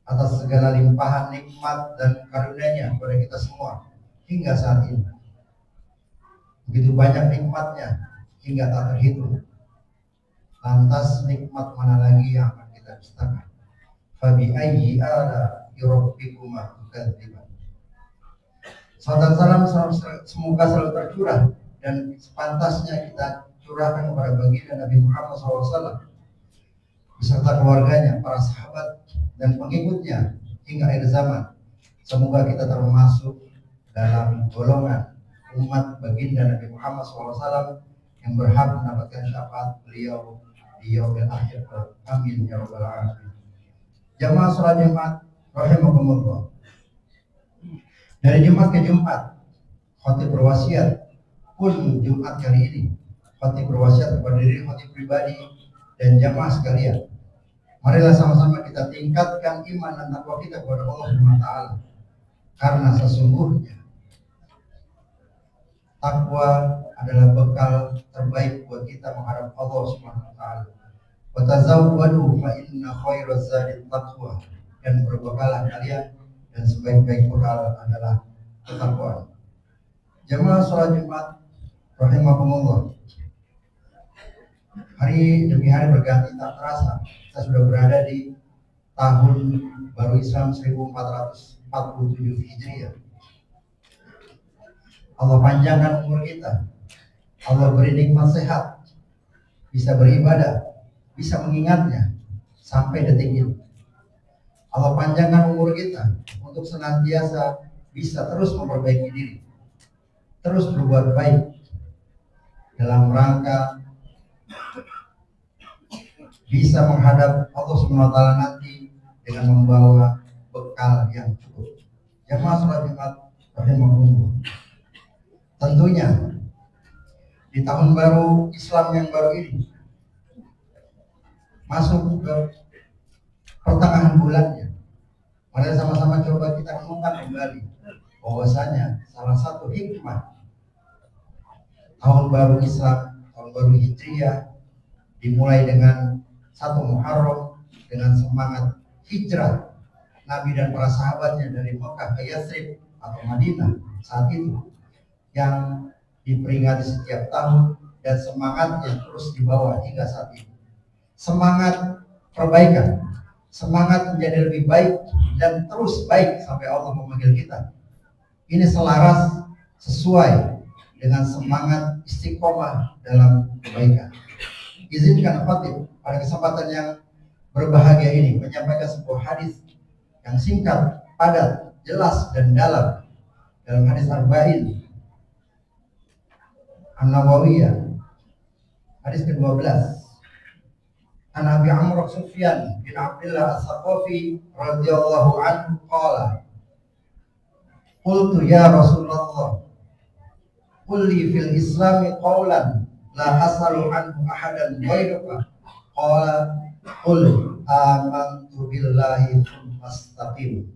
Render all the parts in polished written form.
atas segala limpahan nikmat dan karunia-Nya kepada kita semua hingga saat ini. Begitu banyak nikmatnya hingga tak terhitung. Lantas nikmat mana lagi yang akan kita dustakan? Fabi ayyi ala rabbikuma tukadziban. Salam salam semoga selalu tercurah dan sepantasnya kita curahkan kepada baginda Nabi Muhammad SAW beserta keluarganya, para sahabat dan pengikutnya hingga akhir zaman. Semoga kita termasuk dalam golongan umat baginda Nabi Muhammad SAW yang berhak mendapatkan syafaat beliau di yaumil akhir. Amin ya rabbal alamin. Jamaah sholat Jumat rahimakumullah. Dari Jumat ke Jumat, khotib berwasiat pun Jumat kali ini khotib berwasiat kepada diri khotib pribadi dan jamaah sekalian. Marilah sama-sama kita tingkatkan iman dan takwa kita kepada Allah Subhanahu wa taala. Karena sesungguhnya takwa adalah bekal terbaik buat kita menghadap Allah Subhanahu wa taala. Wa tazawwadu fa inna khairaz zadi taqwa. Dan berbekalah kalian dan sebaik-baik bekal adalah ketakwaan. Jamaah sholat Jumat rahimakumullah. Hari demi hari berganti tak terasa. Kita sudah berada di tahun baru Islam 1447 Hijriah. Allah panjangkan umur kita. Allah beri nikmat sehat, bisa beribadah, bisa mengingatnya sampai detik ini. Allah panjangkan umur kita untuk senantiasa bisa terus memperbaiki diri, terus berbuat baik dalam rangka bisa menghadap Allah SWT nanti dengan membawa bekal yang cukup. Jamaah sholat Jumat rahimahumullah. Tentunya di tahun baru Islam yang baru ini masuk ke pertengahan bulannya. Mari sama-sama coba kita renungkan kembali bahwasanya salah satu hikmah tahun baru Islam, tahun baru Hijriah dimulai dengan 1 Muharram dengan semangat hijrah Nabi dan para sahabatnya dari Mekah ke Yathrib atau Madinah saat itu yang diperingati setiap tahun dan semangatnya terus dibawa hingga saat ini. Semangat perbaikan, semangat menjadi lebih baik dan terus baik sampai Allah memanggil kita. Ini selaras sesuai dengan semangat istiqomah dalam kebaikan. Izinkan khatib pada kesempatan yang berbahagia ini menyampaikan sebuah hadis yang singkat, padat, jelas dan dalam hadis Arba'in An-Nawawiyah, hadis ke-12. An Abi Amr Sufyan bin Abdullah As-Saqafi radhiyallahu anhu qala qultu ya Rasulullah qul li fil islami qawlan la as'alu anhu ahadan ghairuka qala qul amantu billahi tsumma istaqim.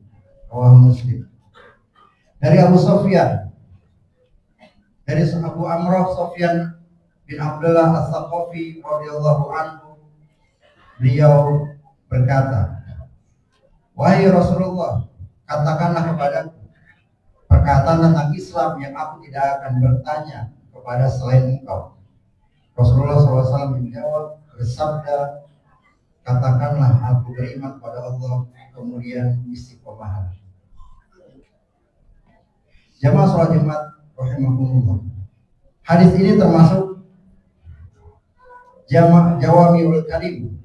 Rawahu Muslim. Dari Abu Sufyan, dari Abu Amr Sufyan bin Abdullah As-Saqafi radhiyallahu anhu, beliau berkata, wahai Rasulullah, katakanlah kepadaku perkataan tentang Islam yang aku tidak akan bertanya kepada selain engkau. Rasulullah SAW menjawab, bersabda, katakanlah aku beriman kepada Allah, kemudian istiqomah. Jamaah sholat Jumat rahimahumullah. Hadis ini termasuk Jawami'ul Kalim,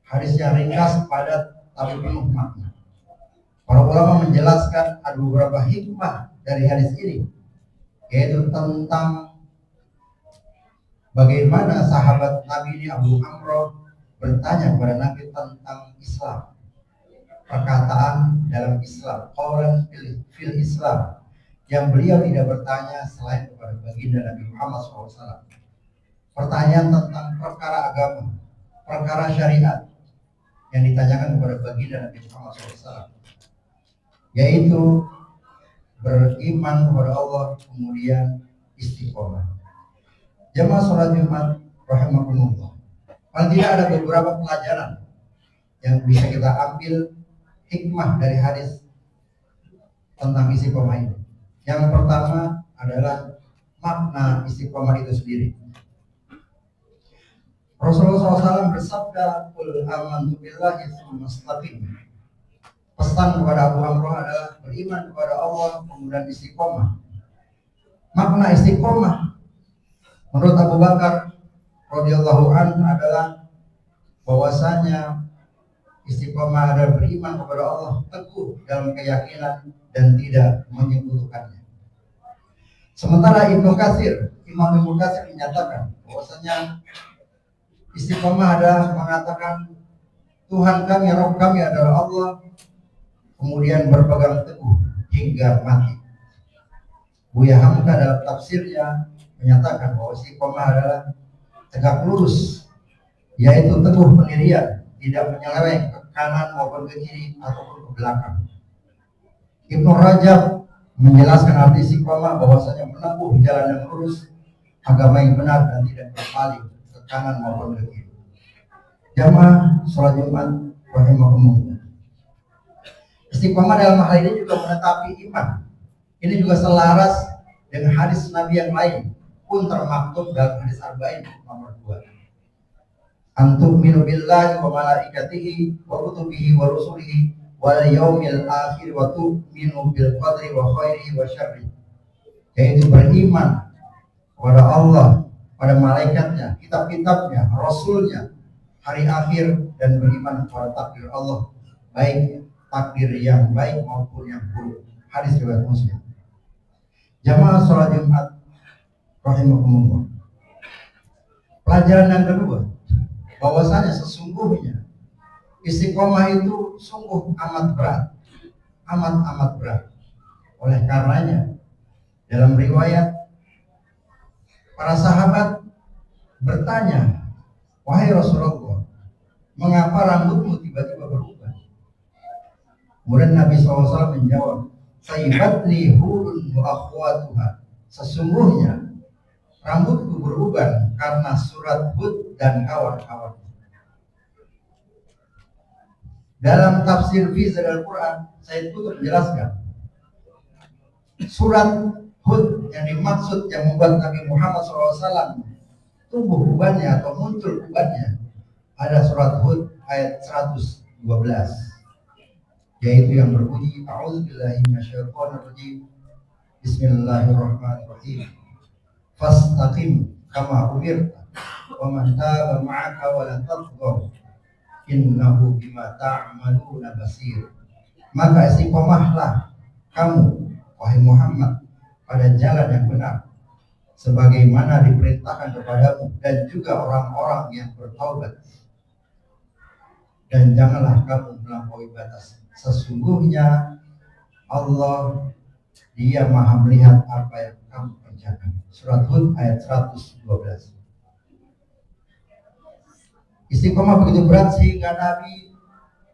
hadis yang ringkas, padat, tapi penuh makna. Para ulama menjelaskan ada beberapa hikmah dari hadis ini, yaitu tentang bagaimana sahabat Nabi ini Abu Amr bertanya kepada Nabi tentang Islam, perkataan dalam Islam, qaulan fil Islam, yang beliau tidak bertanya selain kepada baginda Nabi Muhammad SAW. Pertanyaan tentang perkara agama, perkara syariat yang ditanyakan kepada baginda Nabi Muhammad SAW, yaitu beriman kepada Allah, kemudian istiqomah. Jamaah sholat Jumat rahimakumullah. Paling tidak ada beberapa pelajaran yang bisa kita ambil, hikmah dari hadis tentang istiqomah ini. Yang pertama adalah makna istiqomah itu sendiri. Rasulullah SAW bersabda, "Qul amantu billahi tsumma istaqim." Pesan kepada Abu Amrah adalah beriman kepada Allah kemudian istiqomah. Makna istiqomah menurut Abu Bakar radhiyallahu anhu adalah bahwasanya istiqomah adalah beriman kepada Allah teguh dalam keyakinan dan tidak menyekutukannya. Sementara Imam Ibnu Katsir menyatakan bahwasanya istiqomah adalah mengatakan Tuhan kami, Rabb kami adalah Allah, kemudian berpegang teguh hingga mati. Buya Hamka dalam tafsirnya menyatakan bahwa istiqomah adalah tegak lurus, yaitu teguh pendirian, tidak menyeleweng ke kanan maupun ke kiri ataupun ke belakang. Ibnu Rajab menjelaskan arti istiqomah bahwasanya menempuh jalan yang lurus, agama yang benar dan tidak berpaling ke kanan maupun ke kiri. Jamaah sholat Jumat rahimakumullah. Istiqomah dalam hal ini juga menetapi iman. Ini juga selaras dengan hadis Nabi yang lain pun termaktub dalam hadis Arba'in nomor 2. Antum minu billahi wa malaikatihi wa kutubihi wa rusulihi wal yaumil akhir wa tu'minu bil qadri wa khairihi wa syarri. Yaitu beriman kepada Allah, pada malaikatnya, kitab-kitabnya, rasulnya, hari akhir, dan beriman kepada takdir Allah, baik takdir yang baik maupun yang buruk. Hadis riwayat Muslim. Jamaah sholat Jumat rahimakumullah. Pelajaran yang kedua, bahwasanya sesungguhnya istiqomah itu sungguh amat berat, amat berat. Oleh karenanya dalam riwayat para sahabat bertanya, "Wahai Rasulullah, mengapa rambutmu tiba-tiba berubah?" Kemudian Nabi SAW menjawab, "Sayyibatni hurun wa akhwatuha." Sesungguhnya rambutku berubah karena surat Hud dan kawan-kawan. Dalam tafsir fi Al-Quran, saya itu menjelaskan surat Hud yang dimaksud yang membuat Nabi Muhammad SAW tumbuh ubannya atau muncul ubannya ada surat Hud ayat 112, yaitu yang berbunyi, "A'udzubillahi minasyaitonirrajim. Bismillahirrahmanirrahim. Fastaqim kama umirta wa man taba ma'aka wa la tadhghaw innahu bima ta'maluna basir." Maka istiqomahlah kamu, wahai Muhammad, pada jalan yang benar sebagaimana diperintahkan kepadamu, dan juga orang-orang yang bertaubat, dan janganlah kamu melampaui batas. Sesungguhnya Allah, Dia Maha melihat apa yang kamu kerjakan. Surat Hud ayat 112. Istiqomah begitu berat sehingga Nabi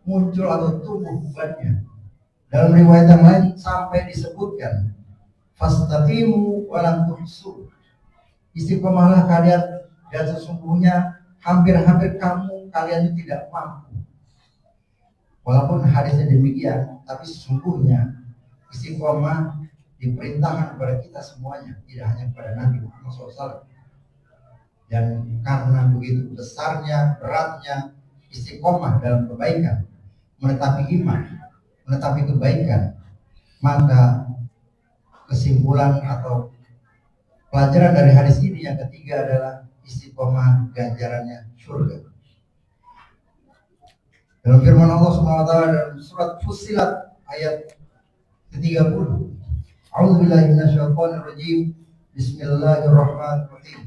muncul atau tumbuh ubannya. Dalam riwayat yang lain sampai disebutkan, "Fastaqimu wa lam tuhsu." Istiqomahlah kalian dan sesungguhnya hampir-hampir kalian tidak mampu. Walaupun hadisnya demikian, tapi sesungguhnya istiqomah diperintahkan kepada kita semuanya, tidak hanya kepada Nabi Muhammad SAW. Dan karena begitu besarnya, beratnya istiqomah dalam kebaikan, menetapi iman, menetapi kebaikan, maka kesimpulan atau pelajaran dari hadis ini yang ketiga adalah istiqomah ganjarannya surga. Dalam firman Allah SWT dalam surat Fussilat ayat ke-30, "A'udzubillahi minasyaitonirrajim. Bismillahirrahmanirrahim.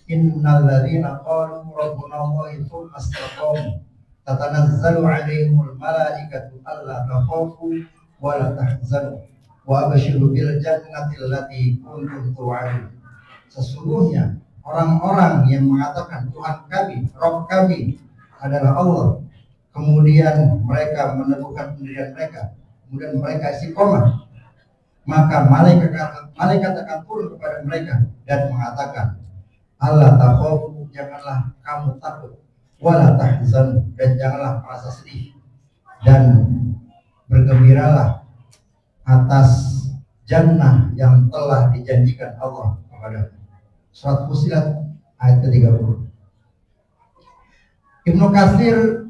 Innal ladzina qalu rabbuna Allah tsumma istaqamu tatanazzalu 'alaihimul malaikatu alla takhafu wa la tahzanu wa abshiru bil jannati allati kuntum tu'adun." Sesungguhnya orang-orang yang mengatakan Tuhan kami, Rabb kami adalah Allah, kemudian mereka meneguhkan pendirian mereka, kemudian mereka istiqomah, maka malaikat akan turun kepada mereka dan mengatakan, "Allah takhafu," janganlah kamu takut, "wala tahzanu," dan janganlah merasa sedih, dan bergembiralah atas jannah yang telah dijanjikan Allah kepada. Surat Fussilat ayat ke-30. Ibnu Katsir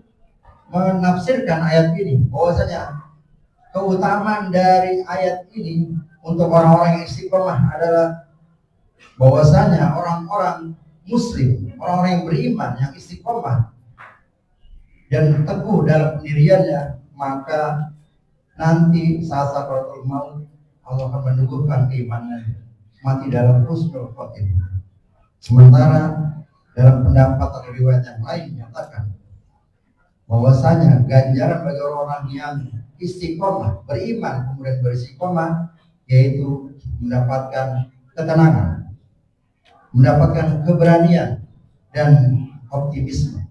menafsirkan ayat ini bahwasanya keutamaan dari ayat ini untuk orang-orang yang istiqomah adalah bahwasanya orang-orang muslim, orang-orang yang beriman, yang istiqomah dan teguh dalam pendiriannya, maka nanti saat sakaratul maut Allah akan meneguhkan keimanannya, mati dalam husnul khotimah. Sementara dalam pendapat atau riwayat yang lain menyatakan bahwasanya ganjaran bagi orang-orang yang istiqomah, beriman kemudian beristiqomah, yaitu mendapatkan ketenangan, mendapatkan keberanian dan optimisme.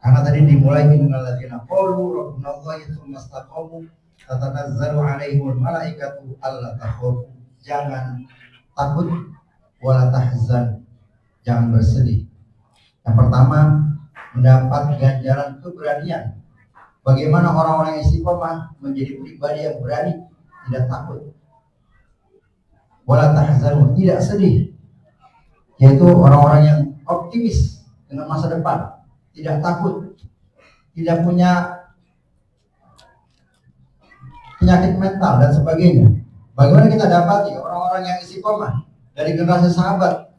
Karena tadi dimulai innal ladzina qalu rabbunallahi tsumma istaqamu tatanazzalu alaihimul malaikatu alla takhafu, jangan takut wala tahzan, jangan bersedih. Yang pertama, mendapat ganjaran keberanian. Bagaimana orang-orang yang istiqomah menjadi pribadi yang berani, tidak takut. Wala tahzanu, tidak sedih, yaitu orang-orang yang optimis dengan masa depan, tidak takut, tidak punya penyakit mental dan sebagainya. Bagaimana kita dapati orang-orang yang istiqomah dari generasi sahabat